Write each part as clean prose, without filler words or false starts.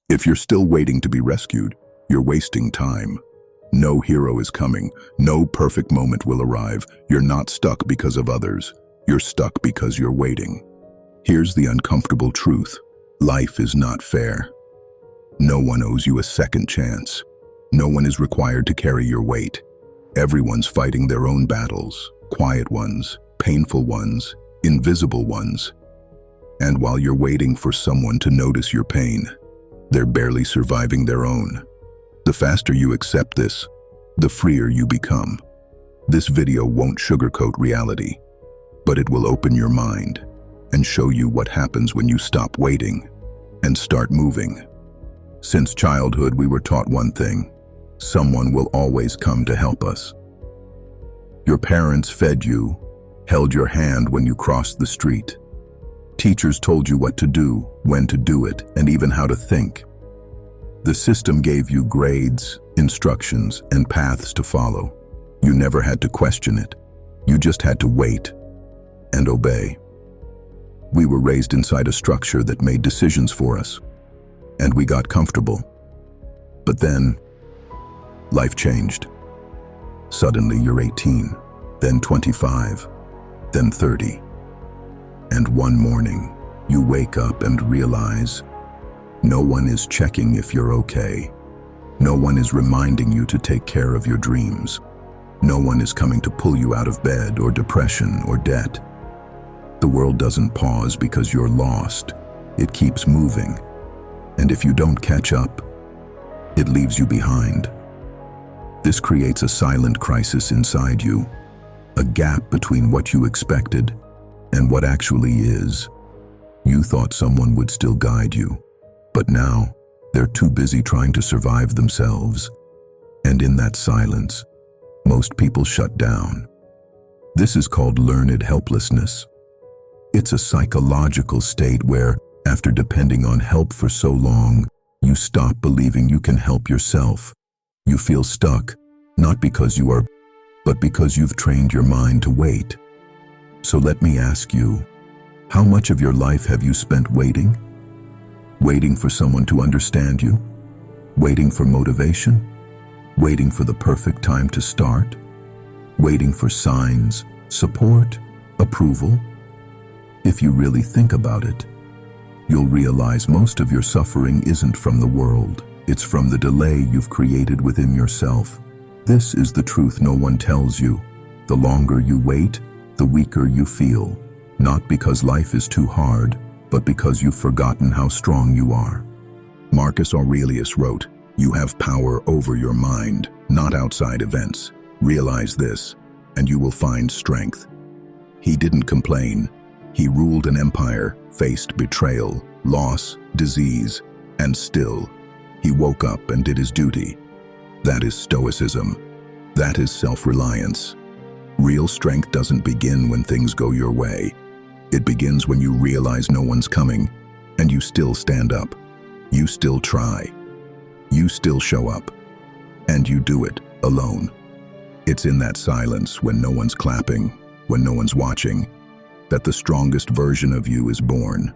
If you're still waiting to be rescued, you're wasting time. No hero is coming. No perfect moment will arrive. You're not stuck because of others. You're stuck because you're waiting. Here's the uncomfortable truth. Life is not fair. No one owes you a second chance. No one is required to carry your weight. Everyone's fighting their own battles, quiet ones, painful ones, invisible ones. And while you're waiting for someone to notice your pain, they're barely surviving their own. The faster you accept this, the freer you become. This video won't sugarcoat reality, but it will open your mind and show you what happens when you stop waiting and start moving. Since childhood, we were taught one thing: someone will always come to help us. Your parents fed you, held your hand when you crossed the street. Teachers told you what to do, when to do it, and even how to think. The system gave you grades, instructions, and paths to follow. You never had to question it. You just had to wait and obey. We were raised inside a structure that made decisions for us, and we got comfortable. But then, life changed. Suddenly you're 18, then 25, then 30. And one morning, you wake up and realize no one is checking if you're okay. No one is reminding you to take care of your dreams. No one is coming to pull you out of bed or depression or debt. The world doesn't pause because you're lost. It keeps moving. And if you don't catch up, it leaves you behind. This creates a silent crisis inside you, a gap between what you expected and what actually is. You thought someone would still guide you, but now they're too busy trying to survive themselves. And in that silence, most people shut down. This is called learned helplessness. It's a psychological state where, after depending on help for so long, you stop believing you can help yourself. You feel stuck, not because you are, but because you've trained your mind to wait. So let me ask you, how much of your life have you spent waiting? Waiting for someone to understand you? Waiting for motivation? Waiting for the perfect time to start? Waiting for signs, support, approval? If you really think about it, you'll realize most of your suffering isn't from the world. It's from the delay you've created within yourself. This is the truth no one tells you. The longer you wait, the weaker you feel. Not because life is too hard, but because you've forgotten how strong you are. Marcus Aurelius wrote, "You have power over your mind, not outside events. Realize this, and you will find strength." He didn't complain. He ruled an empire, faced betrayal, loss, disease, and still, he woke up and did his duty. That is Stoicism. That is self-reliance. Real strength doesn't begin when things go your way. It begins when you realize no one's coming, and you still stand up. You still try. You still show up. And you do it alone. It's in that silence, when no one's clapping, when no one's watching, that the strongest version of you is born.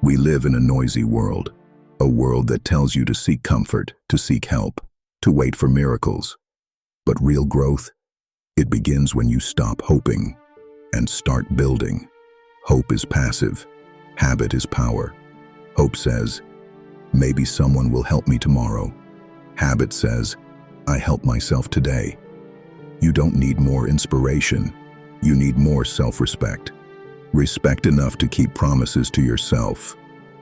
We live in a noisy world, a world that tells you to seek comfort, to seek help, to wait for miracles. But real growth, it begins when you stop hoping and start building. Hope is passive. Habit is power. Hope says, maybe someone will help me tomorrow. Habit says, I help myself today. You don't need more inspiration. You need more self-respect. Respect enough to keep promises to yourself,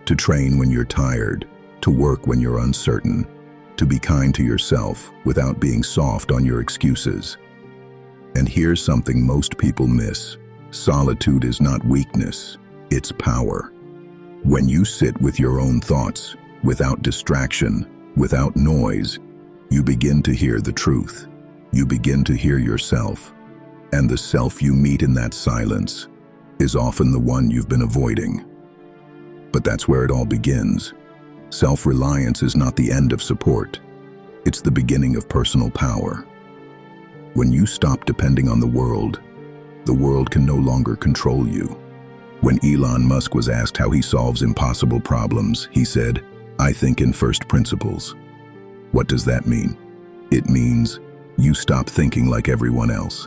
to train when you're tired, to work when you're uncertain, to be kind to yourself without being soft on your excuses. And here's something most people miss. Solitude is not weakness, it's power. When you sit with your own thoughts, without distraction, without noise, you begin to hear the truth. You begin to hear yourself. And the self you meet in that silence is often the one you've been avoiding. But that's where it all begins. Self-reliance is not the end of support. It's the beginning of personal power. When you stop depending on the world can no longer control you. When Elon Musk was asked how he solves impossible problems, he said, I think in first principles. What does that mean? It means you stop thinking like everyone else.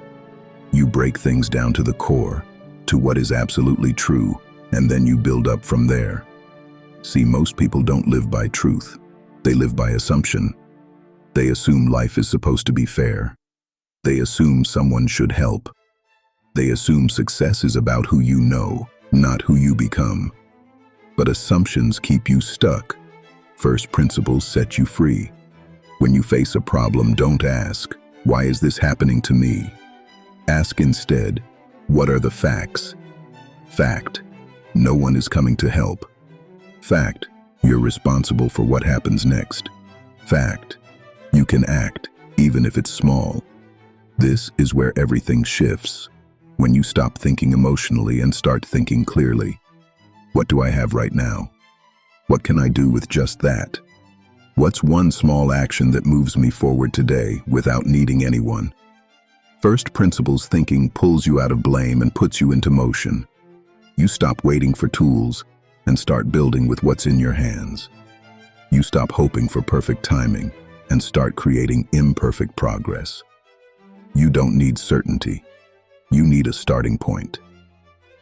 You break things down to the core, to what is absolutely true, and then you build up from there. See, most people don't live by truth. They live by assumption. They assume life is supposed to be fair. They assume someone should help. They assume success is about who you know, not who you become. But assumptions keep you stuck. First principles set you free. When you face a problem, don't ask, "Why is this happening to me?" Ask instead, "What are the facts?" Fact, no one is coming to help. Fact, you're responsible for what happens next. Fact, you can act, even if it's small. This is where everything shifts. When you stop thinking emotionally and start thinking clearly. What do I have right now? What can I do with just that? What's one small action that moves me forward today without needing anyone? First principles thinking pulls you out of blame and puts you into motion. You stop waiting for tools and start building with what's in your hands. You stop hoping for perfect timing and start creating imperfect progress. You don't need certainty. You need a starting point.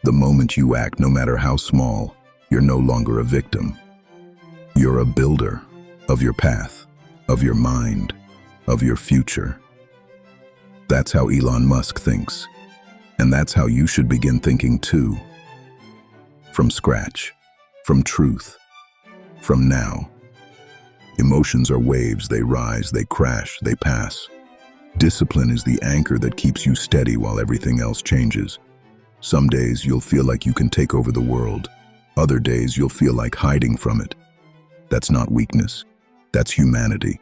The moment you act, no matter how small, you're no longer a victim. You're a builder of your path, of your mind, of your future. That's how Elon Musk thinks. And that's how you should begin thinking too. From scratch, from truth, from now. Emotions are waves, they rise, they crash, they pass. Discipline is the anchor that keeps you steady while everything else changes. Some days you'll feel like you can take over the world. Other days you'll feel like hiding from it. That's not weakness. That's humanity.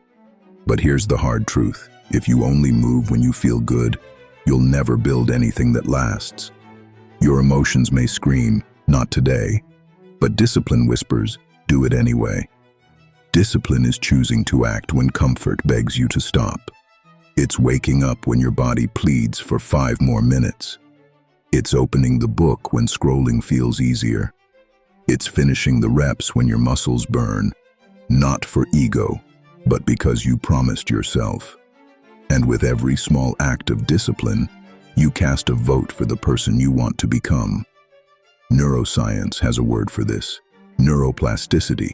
But here's the hard truth. If you only move when you feel good, you'll never build anything that lasts. Your emotions may scream, "Not today," but discipline whispers, "Do it anyway." Discipline is choosing to act when comfort begs you to stop. It's waking up when your body pleads for 5 more minutes. It's opening the book when scrolling feels easier. It's finishing the reps when your muscles burn, not for ego, but because you promised yourself. And with every small act of discipline, you cast a vote for the person you want to become. Neuroscience has a word for this: neuroplasticity.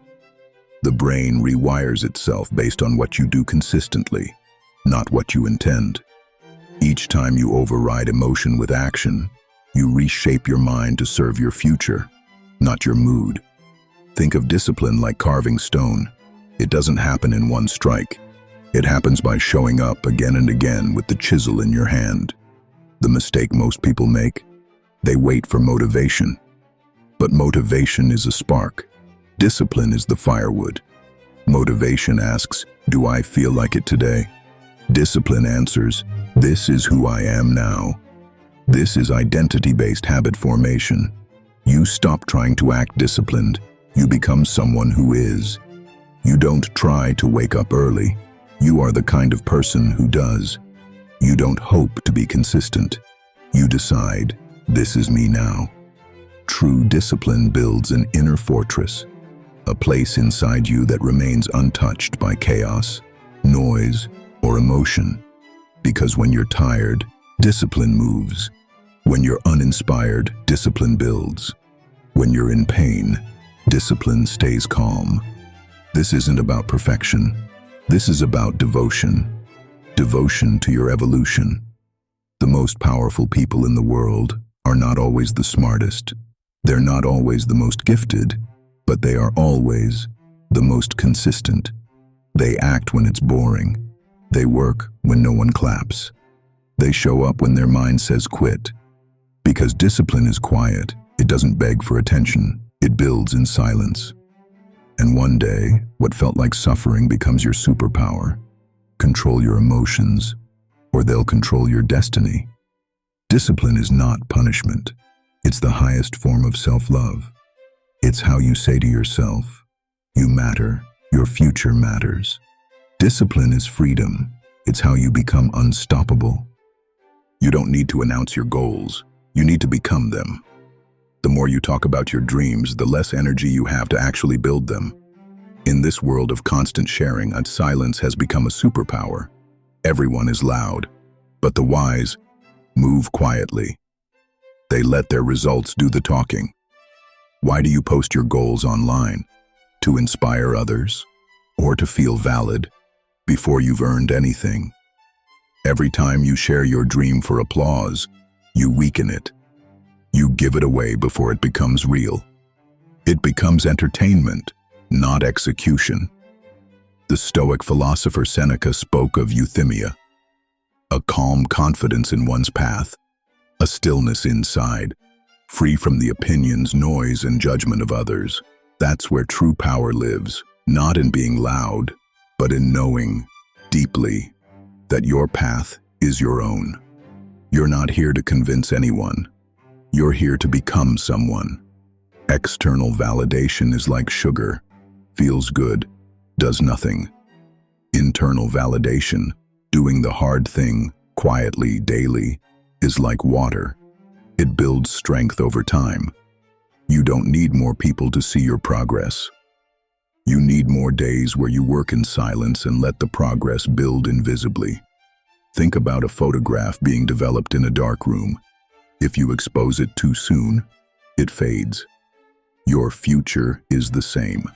The brain rewires itself based on what you do consistently, not what you intend. Each time you override emotion with action, you reshape your mind to serve your future, not your mood. Think of discipline like carving stone. It doesn't happen in one strike. It happens by showing up again and again with the chisel in your hand. The mistake most people make? They wait for motivation. But motivation is a spark. Discipline is the firewood. Motivation asks, "Do I feel like it today?" Discipline answers, "This is who I am now." This is identity-based habit formation. You stop trying to act disciplined. You become someone who is. You don't try to wake up early. You are the kind of person who does. You don't hope to be consistent. You decide, "This is me now." True discipline builds an inner fortress, a place inside you that remains untouched by chaos, noise, or emotion. Because when you're tired, discipline moves. When you're uninspired, discipline builds. When you're in pain, discipline stays calm. This isn't about perfection. This is about devotion. Devotion to your evolution. The most powerful people in the world are not always the smartest. They're not always the most gifted, but they are always the most consistent. They act when it's boring. They work when no one claps. They show up when their mind says quit. Because discipline is quiet, it doesn't beg for attention, it builds in silence. And one day, what felt like suffering becomes your superpower. Control your emotions, or they'll control your destiny. Discipline is not punishment. It's the highest form of self-love. It's how you say to yourself, "You matter, your future matters." Discipline is freedom. It's how you become unstoppable. You don't need to announce your goals. You need to become them. The more you talk about your dreams, the less energy you have to actually build them. In this world of constant sharing, silence has become a superpower. Everyone is loud, but the wise move quietly. They let their results do the talking. Why do you post your goals online? To inspire others? Or to feel valid before you've earned anything? Every time you share your dream for applause, you weaken it. You give it away before it becomes real. It becomes entertainment, not execution. The Stoic philosopher Seneca spoke of euthymia, a calm confidence in one's path, a stillness inside, free from the opinions, noise, and judgment of others. That's where true power lives, not in being loud, but in knowing deeply that your path is your own. You're not here to convince anyone. You're here to become someone. External validation is like sugar, feels good, does nothing. Internal validation, doing the hard thing quietly, daily, is like water. It builds strength over time. You don't need more people to see your progress. You need more days where you work in silence and let the progress build invisibly. Think about a photograph being developed in a dark room. If you expose it too soon, it fades. Your future is the same.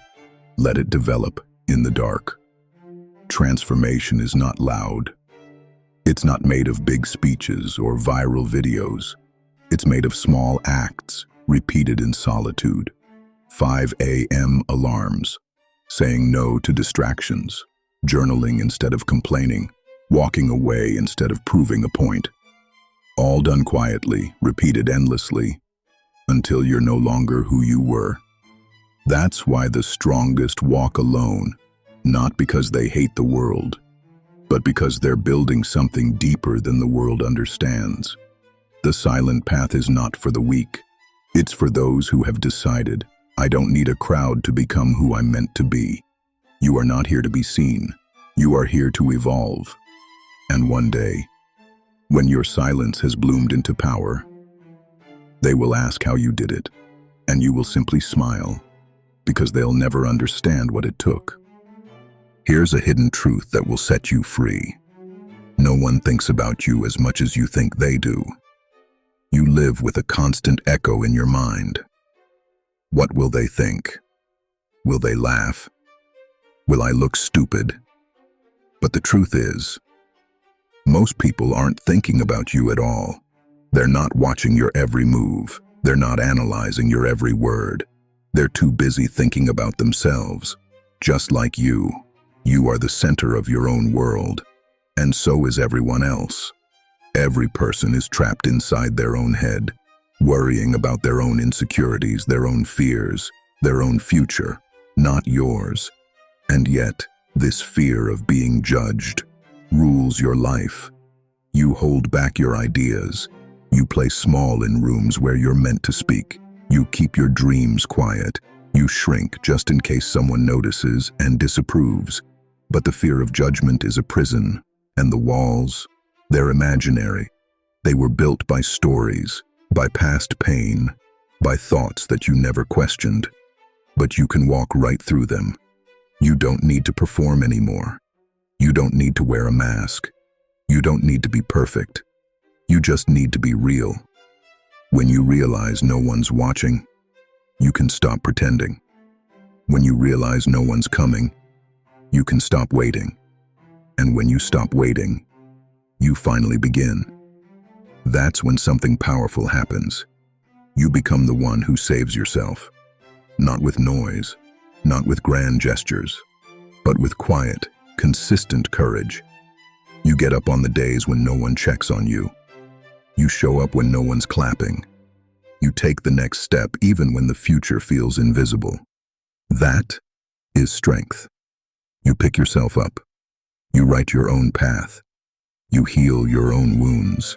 Let it develop in the dark. Transformation is not loud. It's not made of big speeches or viral videos. It's made of small acts repeated in solitude. 5 a.m. alarms, saying no to distractions, journaling instead of complaining, walking away instead of proving a point. All done quietly, repeated endlessly, until you're no longer who you were. That's why the strongest walk alone, not because they hate the world, but because they're building something deeper than the world understands. The silent path is not for the weak. It's for those who have decided, I don't need a crowd to become who I'm meant to be. You are not here to be seen. You are here to evolve. And one day, when your silence has bloomed into power, they will ask how you did it, and you will simply smile, because they'll never understand what it took. Here's a hidden truth that will set you free. No one thinks about you as much as you think they do. You live with a constant echo in your mind. What will they think? Will they laugh? Will I look stupid? But the truth is, most people aren't thinking about you at all. They're not watching your every move. They're not analyzing your every word. They're too busy thinking about themselves. Just like you, you are the center of your own world, and so is everyone else. Every person is trapped inside their own head, worrying about their own insecurities, their own fears, their own future, not yours. And yet, this fear of being judged rules your life. You hold back your ideas. You play small in rooms where you're meant to speak. You keep your dreams quiet. You shrink just in case someone notices and disapproves. But the fear of judgment is a prison, and the walls, they're imaginary. They were built by stories, by past pain, by thoughts that you never questioned. But you can walk right through them. You don't need to perform anymore. You don't need to wear a mask. You don't need to be perfect. You just need to be real. When you realize no one's watching, you can stop pretending. When you realize no one's coming, you can stop waiting. And when you stop waiting, you finally begin. That's when something powerful happens. You become the one who saves yourself. Not with noise, not with grand gestures, but with quiet, consistent courage. You get up on the days when no one checks on you. You show up when no one's clapping. You take the next step even when the future feels invisible. That is strength. You pick yourself up. You write your own path. You heal your own wounds.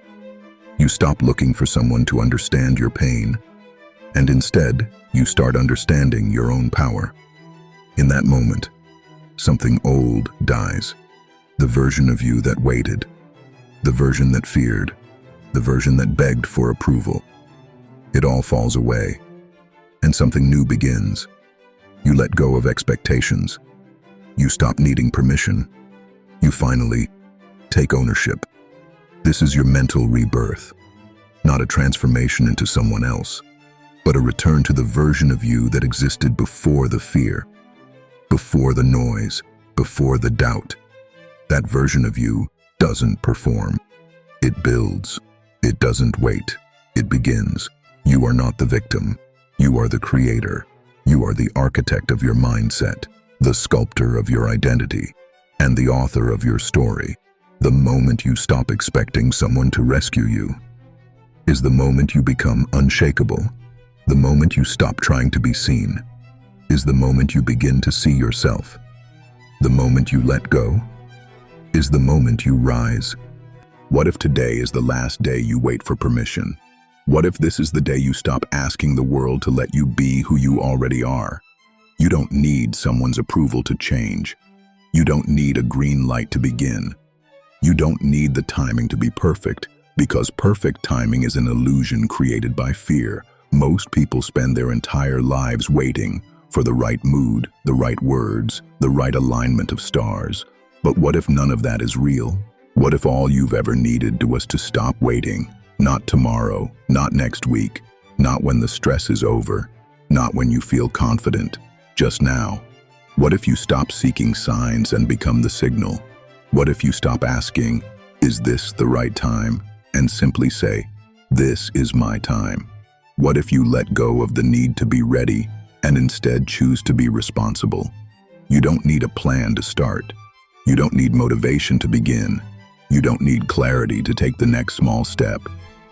You stop looking for someone to understand your pain, and instead, you start understanding your own power. In that moment, something old dies. The version of you that waited, the version that feared, the version that begged for approval. It all falls away, and something new begins. You let go of expectations. You stop needing permission. You finally take ownership. This is your mental rebirth, not a transformation into someone else, but a return to the version of you that existed before the fear, before the noise, before the doubt. That version of you doesn't perform. It builds. It doesn't wait. It begins. You are not the victim. You are the creator. You are the architect of your mindset, the sculptor of your identity, and the author of your story. The moment you stop expecting someone to rescue you is the moment you become unshakable. The moment you stop trying to be seen is the moment you begin to see yourself. The moment you let go is the moment you rise. What if today is the last day you wait for permission? What if this is the day you stop asking the world to let you be who you already are? You don't need someone's approval to change. You don't need a green light to begin. You don't need the timing to be perfect, because perfect timing is an illusion created by fear. Most people spend their entire lives waiting for the right mood, the right words, the right alignment of stars. But what if none of that is real? What if all you've ever needed was to stop waiting? Not tomorrow, not next week, not when the stress is over, not when you feel confident, just now. What if you stop seeking signs and become the signal? What if you stop asking, is this the right time? And simply say, this is my time. What if you let go of the need to be ready and instead choose to be responsible? You don't need a plan to start. You don't need motivation to begin. You don't need clarity to take the next small step.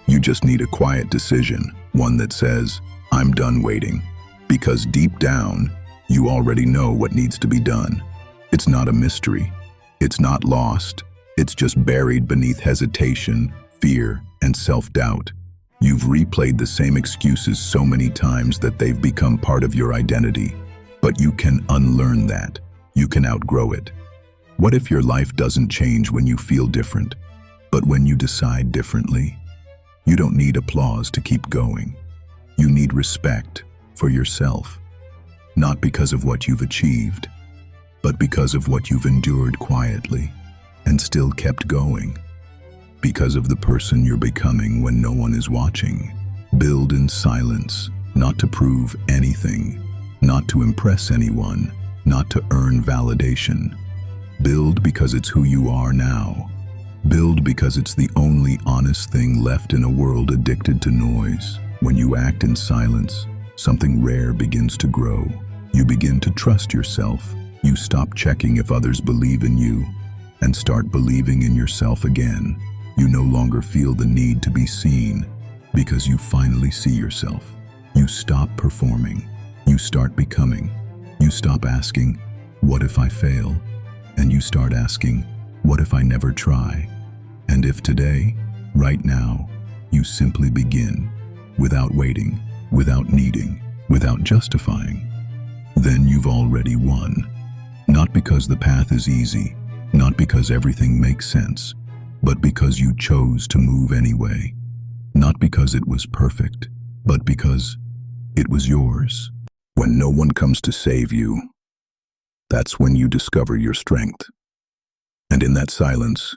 You just need a quiet decision, one that says, I'm done waiting. Because deep down, you already know what needs to be done. It's not a mystery. It's not lost. It's just buried beneath hesitation, fear, and self-doubt. You've replayed the same excuses so many times that they've become part of your identity. But you can unlearn that. You can outgrow it. What if your life doesn't change when you feel different, but when you decide differently? You don't need applause to keep going. You need respect for yourself, not because of what you've achieved, but because of what you've endured quietly and still kept going. Because of the person you're becoming when no one is watching. Build in silence, not to prove anything, not to impress anyone, not to earn validation. Build because it's who you are now. Build because it's the only honest thing left in a world addicted to noise. When you act in silence, something rare begins to grow. You begin to trust yourself. You stop checking if others believe in you and start believing in yourself again. You no longer feel the need to be seen because you finally see yourself. You stop performing. You start becoming. You stop asking, what if I fail? And you start asking, what if I never try? And if today, right now, you simply begin, without waiting, without needing, without justifying, then you've already won. Not because the path is easy, not because everything makes sense, but because you chose to move anyway. Not because it was perfect, but because it was yours. When no one comes to save you, that's when you discover your strength. And in that silence,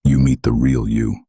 you meet the real you.